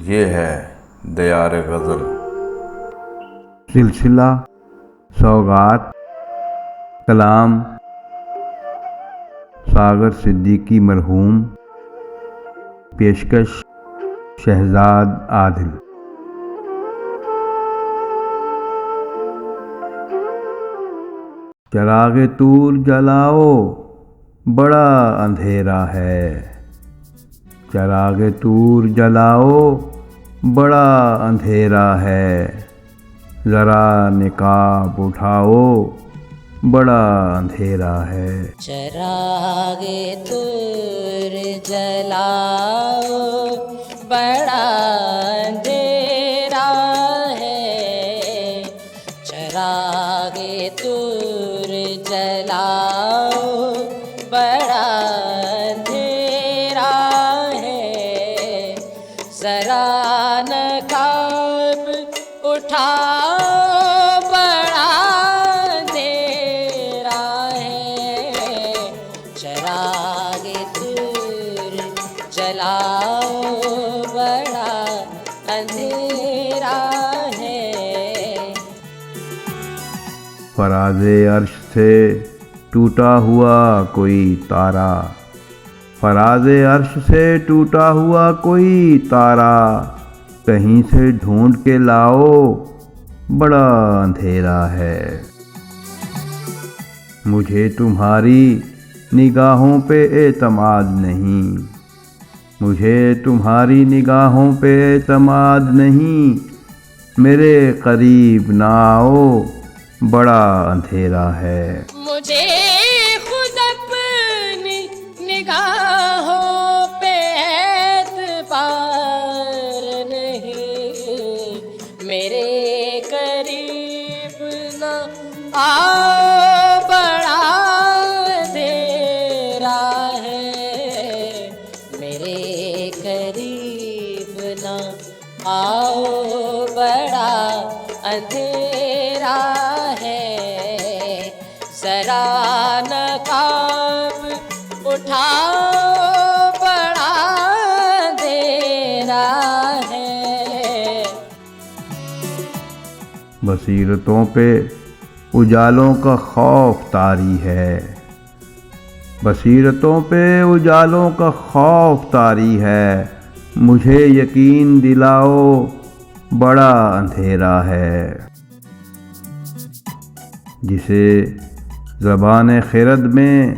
یہ ہے دیار غزل۔ سلسلہ سوغات، کلام ساغر صدیقی مرحوم، پیشکش شہزاد عادل۔ چراغ طور جلاؤ، بڑا اندھیرا ہے۔ چراغ طور جلاؤ، بڑا اندھیرا ہے۔ ذرا نقاب اٹھاؤ، بڑا اندھیرا ہے۔ چراغ طور جلاؤ، بڑا اندھیرا ہے۔ چراغ طور جلاؤ، بڑا اندھیرا ہے۔ ذرا نقاب اٹھاؤ، بڑا اندھیرا ہے۔ چراغ طور جلاؤ، بڑا اندھیرا ہے۔ فراز عرش سے ٹوٹا ہوا کوئی تارا، فراز عرش سے ٹوٹا ہوا کوئی تارا، کہیں سے ڈھونڈ کے لاؤ، بڑا اندھیرا ہے۔ مجھے تمہاری نگاہوں پہ اعتماد نہیں، مجھے تمہاری نگاہوں پہ اعتماد نہیں، میرے قریب نہ آؤ، بڑا اندھیرا ہے۔ مجھے خود اپنی نگاہوں پہ اعتبار نہیں، میرے قریب نہ آؤ، بڑا اندھیرا ہے۔ میرے قریب نہ آؤ، بڑا اندھیرا ہے۔ ذرا نقاب اٹھاؤ، بڑا اندھیرا ہے۔ بصیرتوں پہ اجالوں کا خوف طاری ہے، بصیرتوں پہ اجالوں کا خوف طاری ہے، مجھے یقین دلاؤ، بڑا اندھیرا ہے۔ جسے زبان خرد میں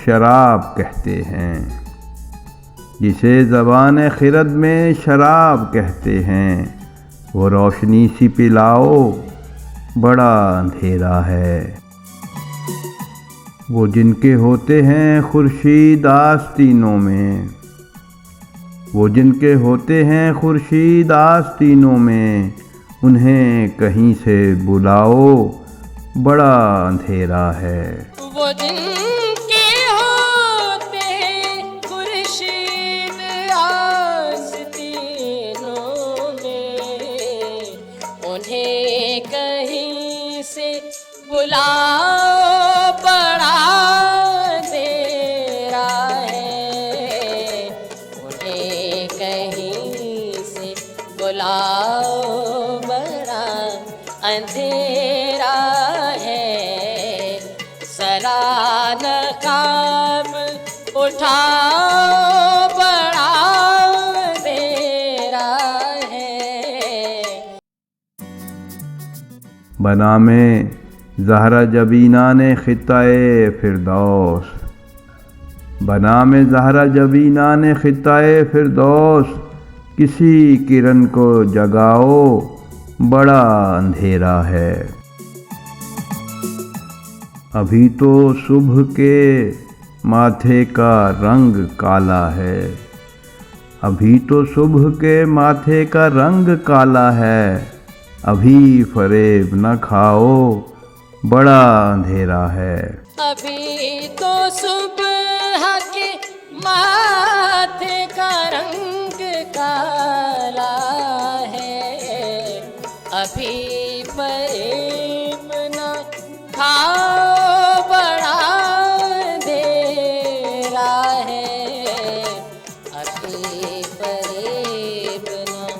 شراب کہتے ہیں، جسے زبان خرد میں شراب کہتے ہیں، وہ روشنی سی پلاؤ، بڑا اندھیرا ہے۔ وہ جن کے ہوتے ہیں خورشید آستینوں میں، وہ جن کے ہوتے ہیں خورشید آستینوں میں، انہیں کہیں سے بلاؤ، بڑا اندھیرا ہے۔ وہ جن کے ہوتے خورشید آستینوں میں، انہیں کہیں سے بلاؤ، بڑا اندھیرا ہے۔ انہیں کہیں سے بلاؤ، بڑا اندھیرا ہے۔ ذرا نقاب اٹھاؤ، بڑا اندھیرا ہے۔ بنام زہرہ جبینان خطۂ فردوس، بنام زہرہ جبینان خطۂ فردوس، کسی کرن کو جگاؤ، بڑا اندھیرا ہے۔ ابھی تو صبح کے ماتھے کا رنگ کالا ہے، ابھی تو صبح کے ماتھے کا رنگ کالا ہے، ابھی فریب نہ کھاؤ، بڑا اندھیرا ہے۔ ابھی تو صبح کے ماتھے کا رنگ کالا ہے، ابھی فریب نہ کھاؤ، بڑا اندھیرا ہے۔ ابھی فریب نہ